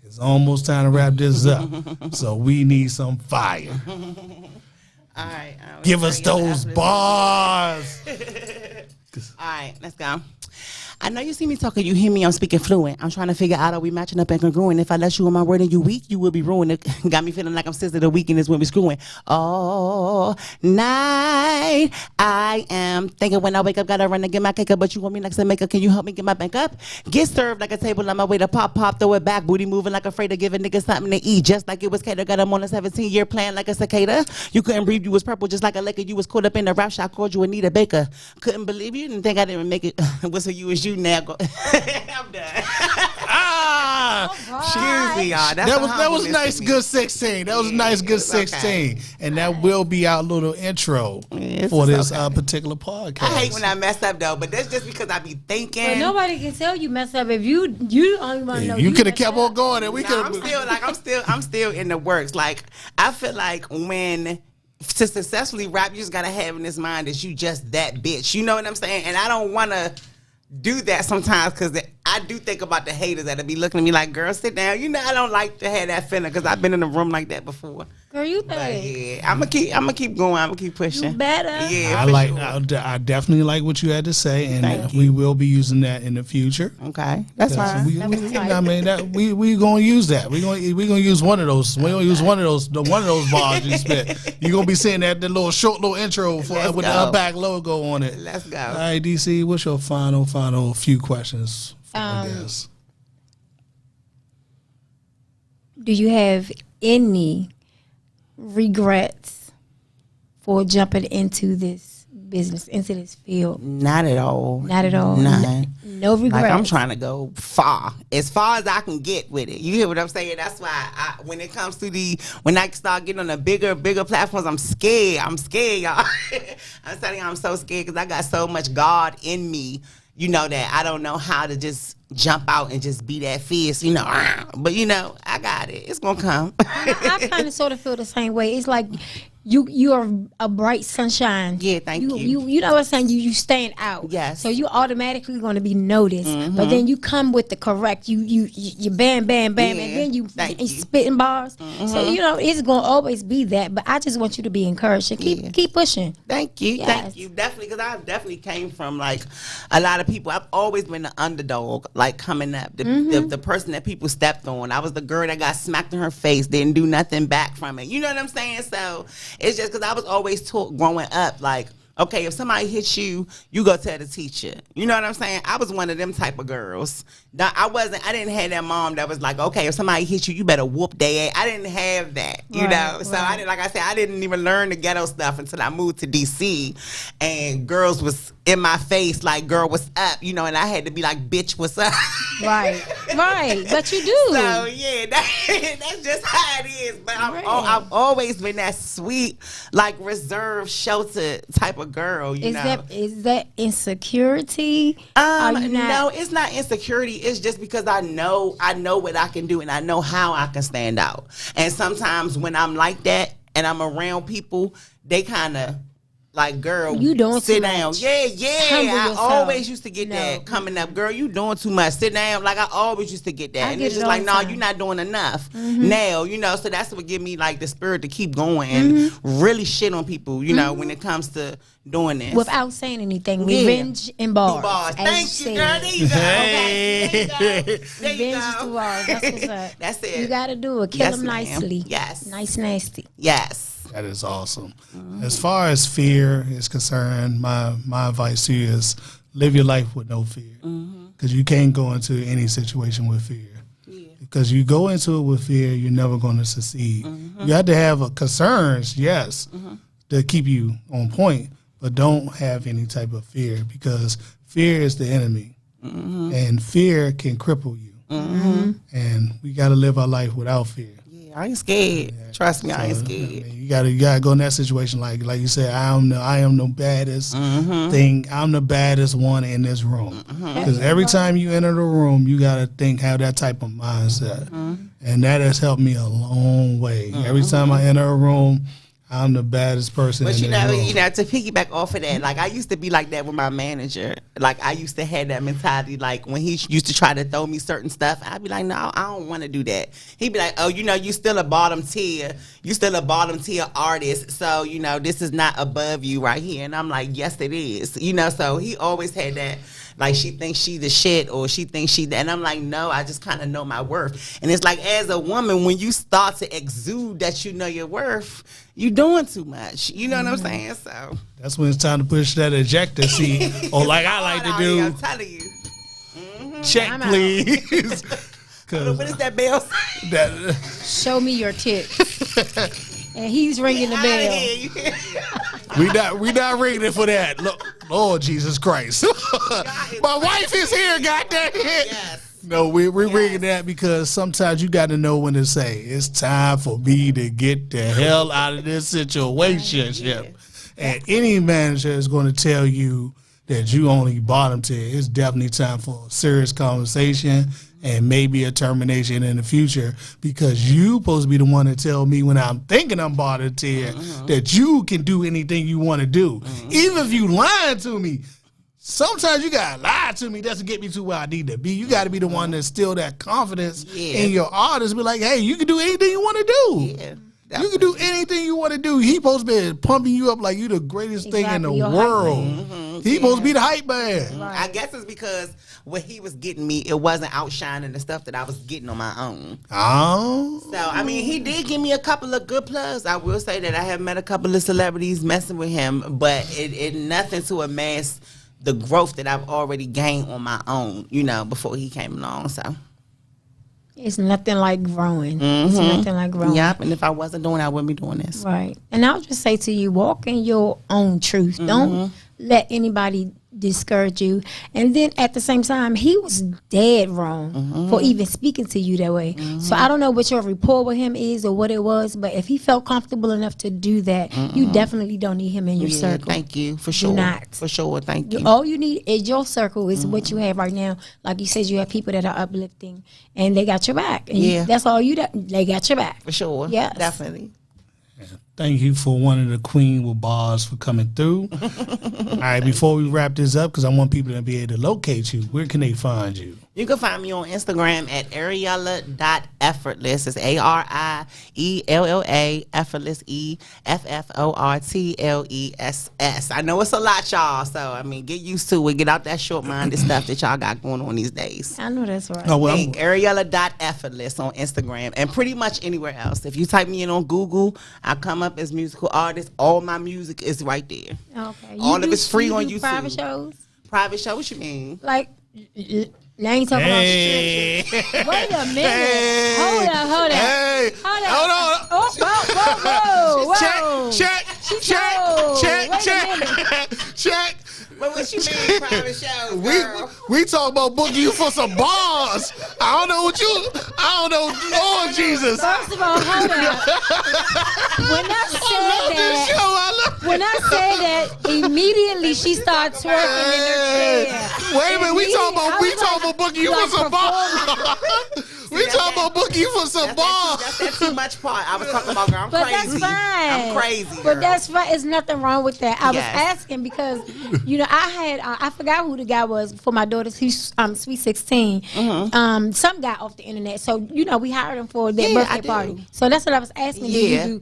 it's almost time to wrap this up. So we need some fire. All right. Give us those bars. All right, let's go. I know you see me talking, you hear me, I'm speaking fluent. I'm trying to figure out, are we matching up and congruent? If I let you on my word and you weak, you will be ruined. It got me feeling like I'm sister the weakness when we screwing. All night, I am thinking when I wake up, gotta run and get my cake up, but you want me like some makeup, can you help me get my bank up? Get served like a table on my way to pop, throw it back, booty moving like afraid to give a nigga something to eat, just like it was cater. Got him on a 17-year plan like a cicada. You couldn't breathe, you was purple just like a liquor. You was caught up in the rap shop, called you Anita Baker. Couldn't believe you, didn't think I didn't make it. What's for you is you now. I'm done. Excuse me, y'all. That was nice, good 16. That was a nice, good 16. Okay. And that will be our little intro for this particular podcast. I hate when I mess up though, but that's just because I be thinking. But nobody can tell you mess up if you don't want to know. You could have kept on going, and we could. I'm still in the works. Like I feel like when. To successfully rap, you just gotta have in this mind that you just that bitch. You know what I'm saying? And I don't want to do that sometimes because I do think about the haters that'll be looking at me like, girl, sit down. You know, I don't like to have that feeling because I've been in a room like that before. Girl, you think? Yeah, I'm gonna keep going. I'm gonna keep pushing. You better. Yeah, I definitely like what you had to say, and we will be using that in the future. Okay, that's fine. We gonna use that. We gonna use one of those. We gonna use one of those bars you spit. You gonna be seeing that short little intro with the back logo on it. Let's go. All right, DC. What's your final few questions? I guess. Do you have any regrets for jumping into this business, into this field? Not at all. Not at all. None. No regrets. Like I'm trying to go far as I can get with it. You hear what I'm saying? That's why when it comes to when I start getting on the bigger platforms, I'm scared. I'm scared, y'all. I'm telling you, I'm so scared because I got so much God in me. you know, that I don't know how to just jump out and just be that fierce, you know. But, you know, I got it. It's going to come. I kind of sort of feel the same way. It's like you are a bright sunshine. Yeah, thank you. You know what I'm saying? You stand out. Yes. So you automatically going to be noticed. But then you come with the correct. You bam, bam, bam, Yeah, and then you thank you. spitting bars. So you know it's going to always be that. But I just want you to be encouraged and keep pushing. Thank you. Yes. Thank you. Definitely, because I definitely came from, like, a lot of people. I've always been the underdog, like, coming up. The person that people stepped on. I was the girl that got smacked in her face, didn't do nothing back from it. You know what I'm saying? So it's just because I was always taught growing up, like, okay, if somebody hits you, you go tell the teacher. You know what I'm saying? I was one of them type of girls. I didn't have that mom that was like, okay, if somebody hits you, you better whoop their ass. I didn't have that, you know? So I didn't, like I said, I didn't even learn the ghetto stuff until I moved to DC, and girls was in my face like, girl, what's up? You know, and I had to be like, bitch, what's up? Right. But you do. So yeah, that's just how it is. But I've always been that sweet, like, reserved, sheltered type of girl. You know, is that insecurity? No, it's not insecurity. It's just because I know what I can do, and I know how I can stand out. And sometimes when I'm like that and I'm around people, they kind of like, girl, you doing sit too down. much. Yeah. Humble I always used to get that coming up. Girl, you doing too much. Sit down. Like, I always used to get that. And it's just like, no, you're not doing enough now, you know. So that's what give me, like, the spirit to keep going and really shit on people, you know, when it comes to doing this. Without saying anything. Revenge and bars. Thank you, girl. There you go. Hey. Okay. There you Revenge go. to bars. That's what's up. That's it. You got to do it. Kill Yes, them ma'am. nicely. Yes. Nice, nasty. Yes. That is awesome. As far as fear is concerned, my advice to you is live your life with no fear, because you can't go into any situation with fear. Because you go into it with fear, you're never going to succeed. You have to have concerns, yes, to keep you on point, but don't have any type of fear, because fear is the enemy, and fear can cripple you. And we got to live our life without fear. I ain't scared. Trust me, I ain't scared. I mean, you gotta go in that situation like you said. I am the baddest thing. I'm the baddest one in this room. Because every time you enter the room, you gotta have that type of mindset, and that has helped me a long way. Every time I enter a room, I'm the baddest person. But in you this room. know, to piggyback off of that, like, I used to be like that with my manager. Like, I used to have that mentality. Like, when he used to try to throw me certain stuff, I'd be like, no, I don't want to do that. He'd be like, oh, you know, you still a bottom tier. You still a bottom tier artist. So, you know, this is not above you right here. And I'm like, yes, it is. You know, so he always had that. Like, she thinks she the shit, or she thinks she that. And I'm like, no, I just kind of know my worth. And it's like, as a woman, when you start to exude that you know your worth, you doing too much. You know what I'm saying? So that's when it's time to push that ejector seat, or like I like to do. I'm telling you. Check, please. What is that bell? Show me your tits. And he's ringing the bell. We not ringing it for that. Look, Lord Jesus Christ. My wife is here, goddamn it. Yes. No, we're ringing that because sometimes you got to know when to say, it's time for me to get the hell out of this situation. And any manager is going to tell you that you only bottom tier. It's definitely time for a serious conversation and maybe a termination in the future, because you supposed to be the one to tell me when I'm thinking I'm bottom tier that you can do anything you want to do. Even if you lying to me, sometimes you got to lie to me just to get me to where I need to be. You got to be the one that still that confidence in your artist. Be like, hey, you can do anything you want to do. Yeah. You can do anything you want to do. He supposed to be pumping you up like you the greatest thing in the world. He supposed to be the hype man. I guess it's because what he was getting me, it wasn't outshining the stuff that I was getting on my own. Oh. So, I mean, he did give me a couple of good plugs. I will say that I have met a couple of celebrities messing with him, but it nothing to amass the growth that I've already gained on my own, you know, before he came along. So it's nothing like growing. It's nothing like growing. Yep, and if I wasn't doing it, I wouldn't be doing this. Right. And I'll just say to you, walk in your own truth. Don't let anybody discourage you. And then at the same time, he was dead wrong for even speaking to you that way. So I don't know what your rapport with him is or what it was, but if he felt comfortable enough to do that, you definitely don't need him in your circle. Thank you, for sure. For sure, thank you. All you need is your circle is what you have right now. Like you said, you have people that are uplifting and they got your back. And that's all they got your back. For sure. Yes. Definitely. Thank you for wanting the queen with Barz for coming through. All right, before we wrap this up, because I want people to be able to locate you, where can they find you? You can find me on Instagram at Ariella.effortless. It's Ariella, effortless, EFFORTLESS. I know it's a lot, y'all. So, I mean, get used to it. Get out that short-minded stuff that y'all got going on these days. I know that's right. Oh, well, Ariella.effortless on Instagram and pretty much anywhere else. If you type me in on Google, I come up as musical artist. All my music is right there. Okay. All of it's free on YouTube. Private shows? Private show? What you mean? Like, now you talking about strips. Wait a minute. Hey. Hold on. Hey. Hold on. Oh, whoa. Check. But what you mean private shows, girl? We talk about booking you for some bars. I don't know. Lord Jesus. First of all, hold on. When I said that, immediately she started twerking in her chair. Wait a minute, we talking about booking you for some bars. We talking about booking you for some bars. That's that too much part. I was talking about, girl, I'm but crazy. That's fine. I'm crazy, girl. But that's fine. There's nothing wrong with that. I was asking because, I forgot who the guy was for my daughter's Sweet 16. Some guy off the internet. So, we hired him for their birthday party. So that's what I was asking. Do you do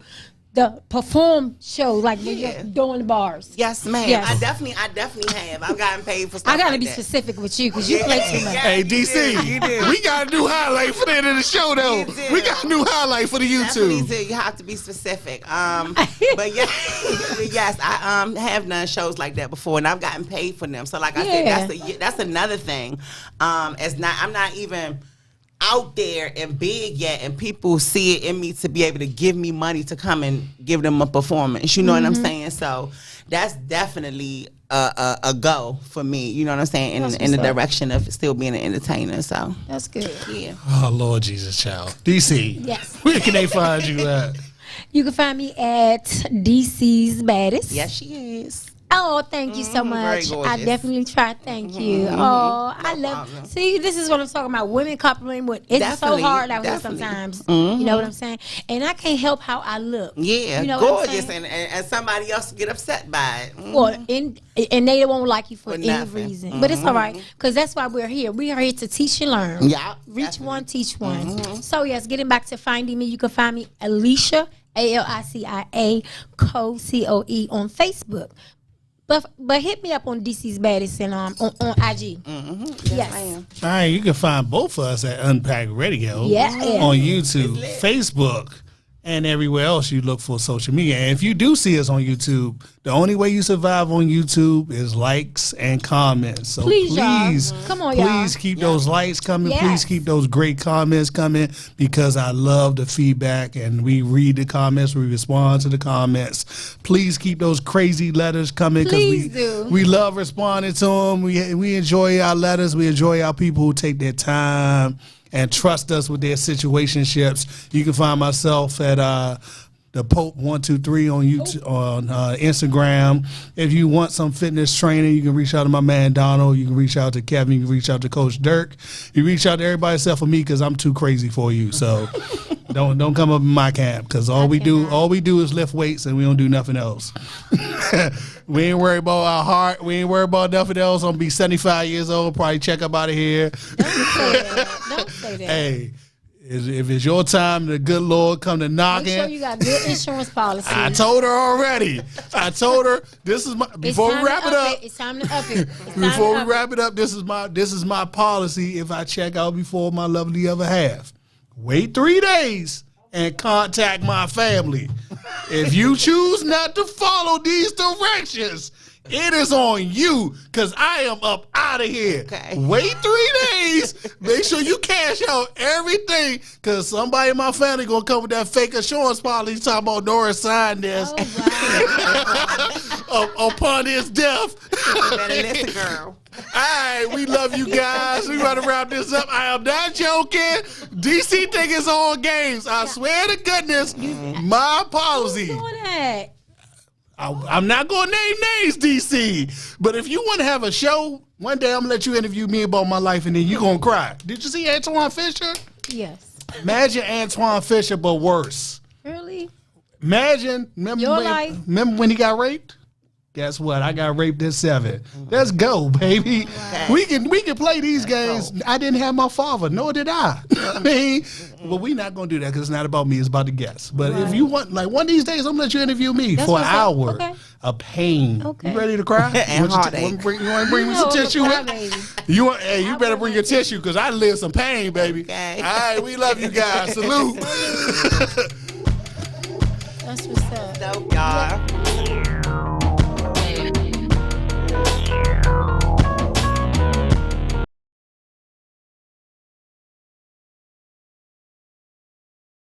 the perform show like you're doing the bars? Yes, ma'am. Yes. I definitely have. I've gotten paid for stuff. I gotta like be that. specific with you because you play too much. Hey, DC, we got a new highlight for the end of the show, though. We got a new highlight for the YouTube. Definitely, you have to be specific. But yes, I have done shows like that before, and I've gotten paid for them. So, like I said, that's another thing. I'm not even out there and big yet, and people see it in me to be able to give me money to come and give them a performance. You know what I'm saying? So that's definitely a go for me. You know what I'm saying? In the direction of still being an entertainer. So that's good. Yeah. Oh Lord Jesus, child. DC. Yes. Where can they find you at? You can find me at DC's Baddest. Yes, she is. Oh, thank you so much. I definitely try. Thank you. Oh, I love. See, this is what I'm talking about. Women coupling with. It's so hard out here sometimes. You know what I'm saying? And I can't help how I look. Yeah, you know gorgeous, and somebody else get upset by it. Well, and they won't like you for any reason. But it's all right because that's why we're here. We are here to teach and learn. Yeah, reach one, teach one. So yes, getting back to finding me, you can find me Alicia ALICIA COE on Facebook. But hit me up on DC's Baddest and on IG. Yes. Ma'am. All right, you can find both of us at Unpack Radio Yeah. on YouTube, Facebook, and everywhere else you look for social media. And if you do see us on YouTube, the only way you survive on YouTube is likes and comments. So please come on, y'all. Please keep those likes coming. Yes. Please keep those great comments coming because I love the feedback and we read the comments. We respond to the comments. Please keep those crazy letters coming because we love responding to them. We enjoy our letters. We enjoy our people who take their time and trust us with their situationships. You can find myself at the Pope 123 on YouTube, on Instagram. If you want some fitness training, you can reach out to my man Donald. You can reach out to Kevin. You can reach out to Coach Dirk. You reach out to everybody except for me because I'm too crazy for you. So don't come up in my camp because all we do is lift weights and we don't do nothing else. We ain't worried about our heart. We ain't worried about nothing else. I'm gonna be 75 years old. Probably check up out of here. Don't say that. Hey. If it's your time, the good Lord come to knocking. Make sure you got good insurance policy. I told her already. I told her this is my. Before we wrap it up, it's time to up it. Before we wrap it up, this is my policy. If I check out before my lovely other half, wait 3 days and contact my family. If you choose not to follow these directions, It is on you, because I am up out of here. Okay. Wait 3 days. Make sure you cash out everything, because somebody in my family going to come with that fake insurance policy talking about Nora signed this upon his death. You better listen, girl. All right, we love you guys. We got to wrap this up. I am not joking. DC think it's all games. I swear to goodness, my policy. Who's doing that? I'm not going to name names, DC. But if you want to have a show, one day I'm going to let you interview me about my life, and then you're going to cry. Did you see Antoine Fisher? Yes. Imagine Antoine Fisher, but worse. Really? Imagine, life. remember when he got raped? Guess what? I got raped at 7. Let's go, baby. Wow. We can play these games. I didn't have my father, nor did I. I mean, but we're not gonna do that because it's not about me. It's about the guests. But if you want, like one of these days, I'm gonna let you interview me for an hour of pain. Okay. You ready to cry? And you want to bring me some tissue? You better bring your tissue because I live some pain, baby. Okay. All right, we love you guys. Salute. That's what's up. Dope, y'all.